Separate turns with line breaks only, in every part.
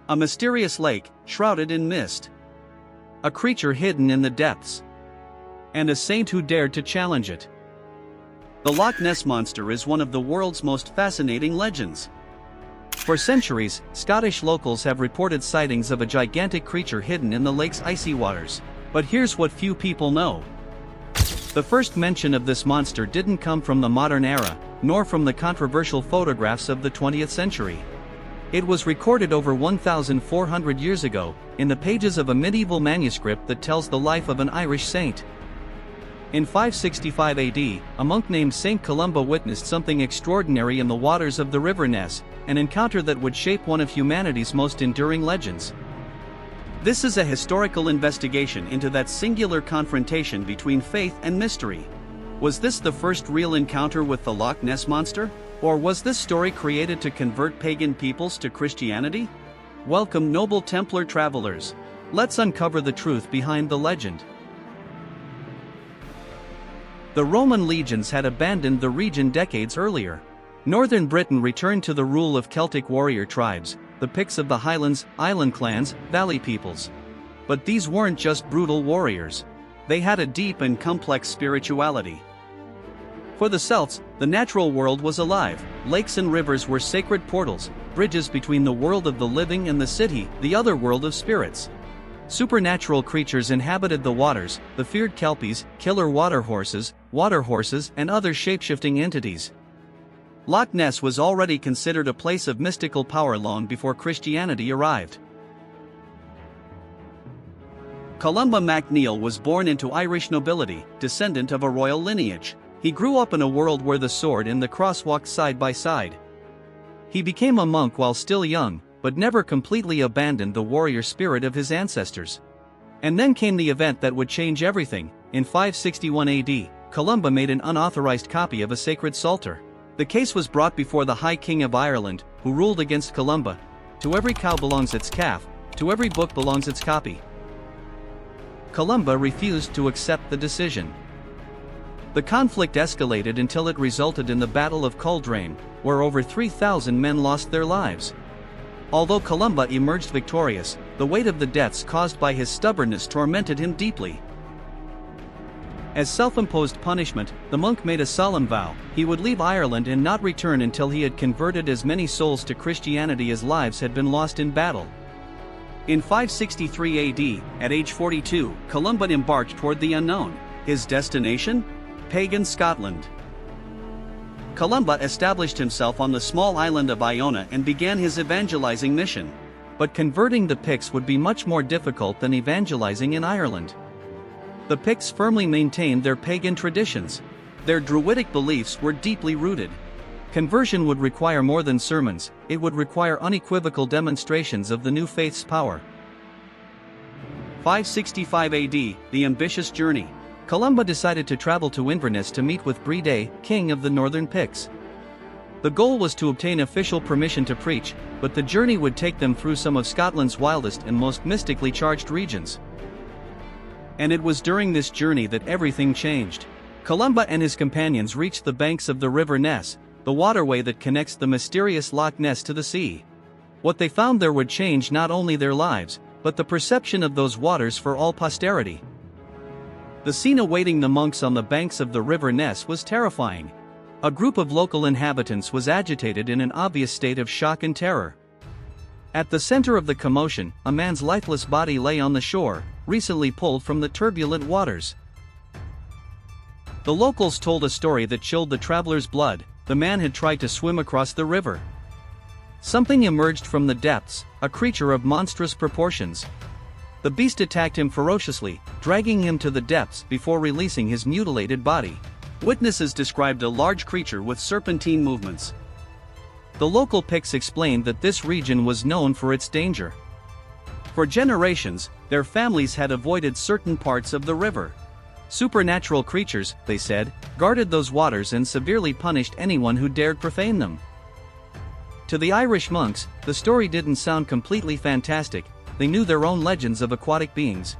A mysterious lake, shrouded in mist. A creature hidden in the depths. And a saint who dared to challenge it. The Loch Ness Monster is one of the world's most fascinating legends. For centuries, Scottish locals have reported sightings of a gigantic creature hidden in the lake's icy waters. But here's what few people know. The first mention of this monster didn't come from the modern era, nor from the controversial photographs of the 20th century. It was recorded over 1,400 years ago, in the pages of a medieval manuscript that tells the life of an Irish saint. In 565 AD, a monk named Saint Columba witnessed something extraordinary in the waters of the River Ness, an encounter that would shape one of humanity's most enduring legends. This is a historical investigation into that singular confrontation between faith and mystery. Was this the first real encounter with the Loch Ness Monster? Or was this story created to convert pagan peoples to Christianity? Welcome, noble Templar travelers. Let's uncover the truth behind the legend. The Roman legions had abandoned the region decades earlier. Northern Britain returned to the rule of Celtic warrior tribes, the Picts of the Highlands, island clans, valley peoples. But these weren't just brutal warriors. They had a deep and complex spirituality. For the Celts, the natural world was alive. Lakes and rivers were sacred portals, bridges between the world of the living and the city, the other world of spirits. Supernatural creatures inhabited the waters, the feared kelpies, killer water horses, and other shape-shifting entities. Loch Ness was already considered a place of mystical power long before Christianity arrived. Columba MacNeill was born into Irish nobility, descendant of a royal lineage. He grew up in a world where the sword and the cross walked side by side. He became a monk while still young, but never completely abandoned the warrior spirit of his ancestors. And then came the event that would change everything. In 561 AD, Columba made an unauthorized copy of a sacred psalter. The case was brought before the High King of Ireland, who ruled against Columba. To every cow belongs its calf, to every book belongs its copy. Columba refused to accept the decision. The conflict escalated until it resulted in the Battle of Culdrain, where over 3,000 men lost their lives. Although Columba emerged victorious, the weight of the deaths caused by his stubbornness tormented him deeply. As self-imposed punishment, the monk made a solemn vow: he would leave Ireland and not return until he had converted as many souls to Christianity as lives had been lost in battle. In 563 AD, at age 42, Columba embarked toward the unknown. His destination? Pagan Scotland. Columba established himself on the small island of Iona and began his evangelizing mission. But converting the Picts would be much more difficult than evangelizing in Ireland. The Picts firmly maintained their pagan traditions. Their druidic beliefs were deeply rooted. Conversion would require more than sermons, it would require unequivocal demonstrations of the new faith's power. 565 AD, the ambitious journey. Columba decided to travel to Inverness to meet with Brede, king of the northern Picts. The goal was to obtain official permission to preach, but the journey would take them through some of Scotland's wildest and most mystically charged regions. And it was during this journey that everything changed. Columba and his companions reached the banks of the River Ness, the waterway that connects the mysterious Loch Ness to the sea. What they found there would change not only their lives, but the perception of those waters for all posterity. The scene awaiting the monks on the banks of the River Ness was terrifying. A group of local inhabitants was agitated in an obvious state of shock and terror. At the center of the commotion, a man's lifeless body lay on the shore, recently pulled from the turbulent waters. The locals told a story that chilled the traveler's blood. The man had tried to swim across the river. Something emerged from the depths, a creature of monstrous proportions. The beast attacked him ferociously, dragging him to the depths before releasing his mutilated body. Witnesses described a large creature with serpentine movements. The local Picts explained that this region was known for its danger. For generations, their families had avoided certain parts of the river. Supernatural creatures, they said, guarded those waters and severely punished anyone who dared profane them. To the Irish monks, the story didn't sound completely fantastic. They knew their own legends of aquatic beings.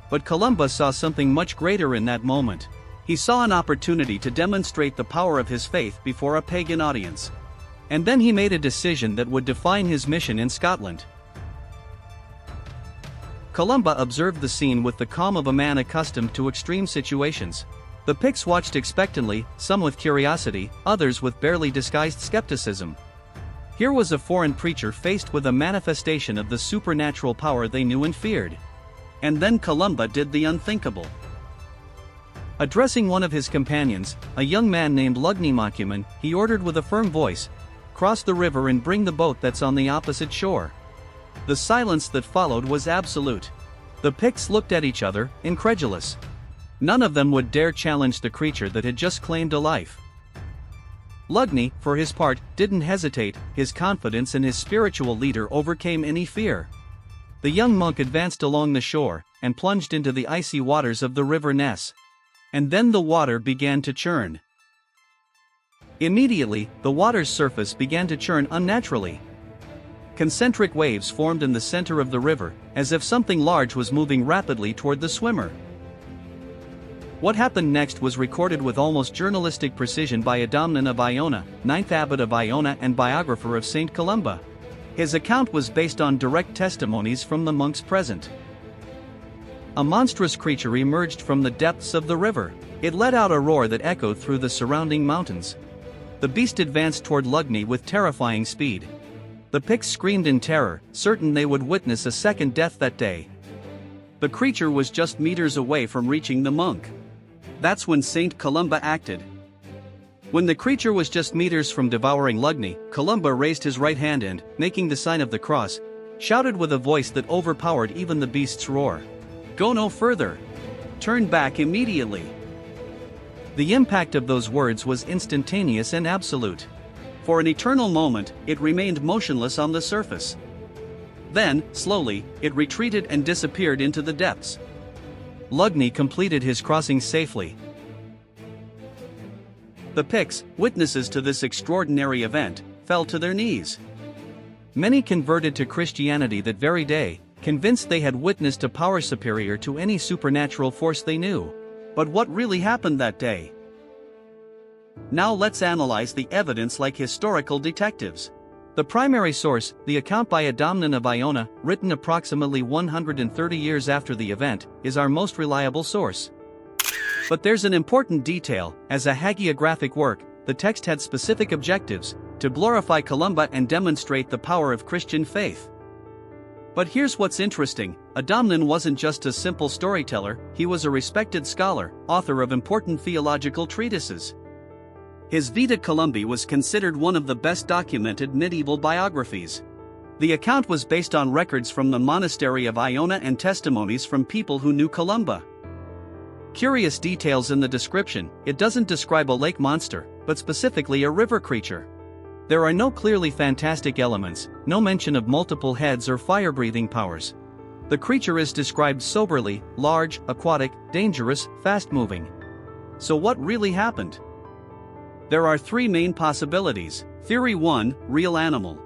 But Columba saw something much greater in that moment. He saw an opportunity to demonstrate the power of his faith before a pagan audience. And then he made a decision that would define his mission in Scotland. Columba observed the scene with the calm of a man accustomed to extreme situations. The Picts watched expectantly, some with curiosity, others with barely disguised skepticism. Here was a foreign preacher faced with a manifestation of the supernatural power they knew and feared. And then Columba did the unthinkable. Addressing one of his companions, a young man named Loch Ness Monster, he ordered with a firm voice, "Cross the river and bring the boat that's on the opposite shore." The silence that followed was absolute. The Picts looked at each other, incredulous. None of them would dare challenge the creature that had just claimed a life. Loch Ness, for his part, didn't hesitate. His confidence in his spiritual leader overcame any fear. The young monk advanced along the shore, and plunged into the icy waters of the River Ness. And then the water began to churn. Immediately, the water's surface began to churn unnaturally. Concentric waves formed in the center of the river, as if something large was moving rapidly toward the swimmer. What happened next was recorded with almost journalistic precision by Adamnan of Iona, 9th abbot of Iona and biographer of Saint Columba. His account was based on direct testimonies from the monks present. A monstrous creature emerged from the depths of the river. It let out a roar that echoed through the surrounding mountains. The beast advanced toward Loch Ness with terrifying speed. The Picts screamed in terror, certain they would witness a second death that day. The creature was just meters away from reaching the monk. That's when Saint Columba acted. When the creature was just meters from devouring Loch Ness, Columba raised his right hand and, making the sign of the cross, shouted with a voice that overpowered even the beast's roar, "Go no further! Turn back immediately!" The impact of those words was instantaneous and absolute. For an eternal moment, it remained motionless on the surface. Then, slowly, it retreated and disappeared into the depths. Loch Ness completed his crossing safely. The Picts, witnesses to this extraordinary event, fell to their knees. Many converted to Christianity that very day, convinced they had witnessed a power superior to any supernatural force they knew. But what really happened that day? Now let's analyze the evidence like historical detectives. The primary source, the account by Adamnan of Iona, written approximately 130 years after the event, is our most reliable source. But there's an important detail: as a hagiographic work, the text had specific objectives: to glorify Columba and demonstrate the power of Christian faith. But here's what's interesting: Adamnan wasn't just a simple storyteller, he was a respected scholar, author of important theological treatises. His Vita Columbae was considered one of the best documented medieval biographies. The account was based on records from the monastery of Iona and testimonies from people who knew Columba. Curious details in the description: it doesn't describe a lake monster, but specifically a river creature. There are no clearly fantastic elements, no mention of multiple heads or fire-breathing powers. The creature is described soberly: large, aquatic, dangerous, fast-moving. So what really happened? There are three main possibilities. Theory 1: real animal.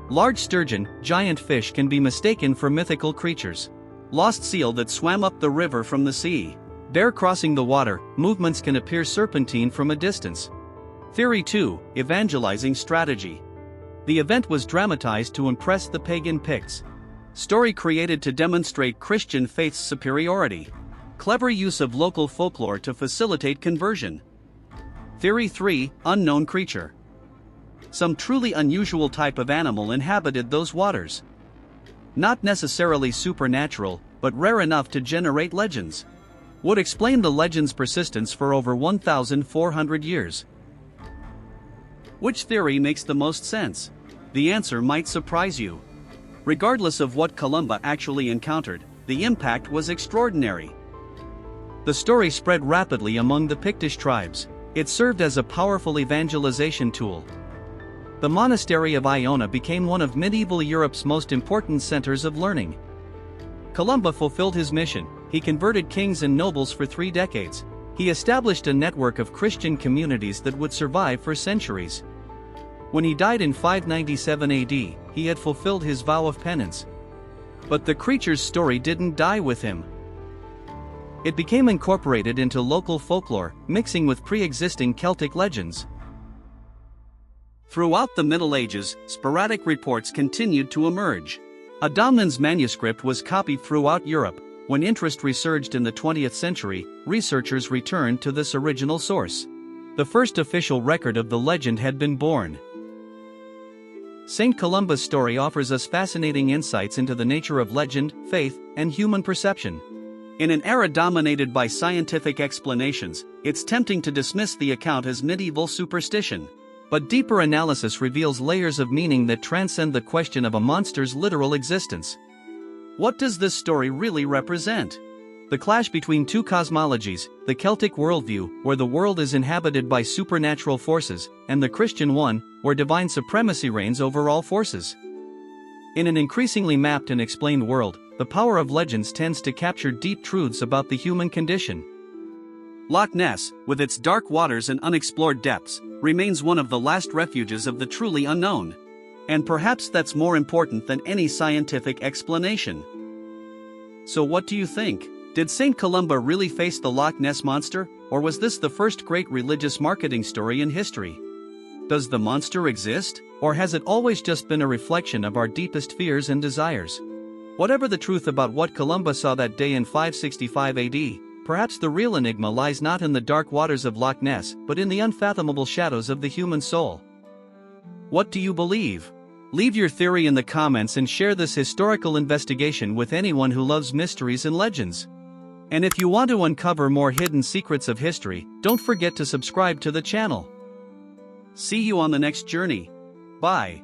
Large sturgeon, giant fish can be mistaken for mythical creatures. Lost seal that swam up the river from the sea. Bear crossing the water, movements can appear serpentine from a distance. Theory 2: evangelizing strategy. The event was dramatized to impress the pagan Picts. Story created to demonstrate Christian faith's superiority. Clever use of local folklore to facilitate conversion. Theory 3: unknown creature. Some truly unusual type of animal inhabited those waters. Not necessarily supernatural, but rare enough to generate legends. Would explain the legend's persistence for over 1,400 years. Which theory makes the most sense? The answer might surprise you. Regardless of what Columba actually encountered, the impact was extraordinary. The story spread rapidly among the Pictish tribes. It served as a powerful evangelization tool. The monastery of Iona became one of medieval Europe's most important centers of learning. Columba fulfilled his mission. He converted kings and nobles for 3 decades. He established a network of Christian communities that would survive for centuries. When he died in 597 AD, he had fulfilled his vow of penance. But the creature's story didn't die with him. It became incorporated into local folklore, mixing with pre-existing Celtic legends. Throughout the Middle Ages, sporadic reports continued to emerge. Adamnan's manuscript was copied throughout Europe. When interest resurged in the 20th century, researchers returned to this original source. The first official record of the legend had been born. Saint Columba's story offers us fascinating insights into the nature of legend, faith, and human perception. In an era dominated by scientific explanations, it's tempting to dismiss the account as medieval superstition. But deeper analysis reveals layers of meaning that transcend the question of a monster's literal existence. What does this story really represent? The clash between two cosmologies, the Celtic worldview, where the world is inhabited by supernatural forces, and the Christian one, where divine supremacy reigns over all forces. In an increasingly mapped and explained world, the power of legends tends to capture deep truths about the human condition. Loch Ness, with its dark waters and unexplored depths, remains one of the last refuges of the truly unknown. And perhaps that's more important than any scientific explanation. So what do you think? Did Saint Columba really face the Loch Ness Monster, or was this the first great religious marketing story in history? Does the monster exist, or has it always just been a reflection of our deepest fears and desires? Whatever the truth about what Columba saw that day in 565 AD, perhaps the real enigma lies not in the dark waters of Loch Ness, but in the unfathomable shadows of the human soul. What do you believe? Leave your theory in the comments and share this historical investigation with anyone who loves mysteries and legends. And if you want to uncover more hidden secrets of history, don't forget to subscribe to the channel. See you on the next journey. Bye.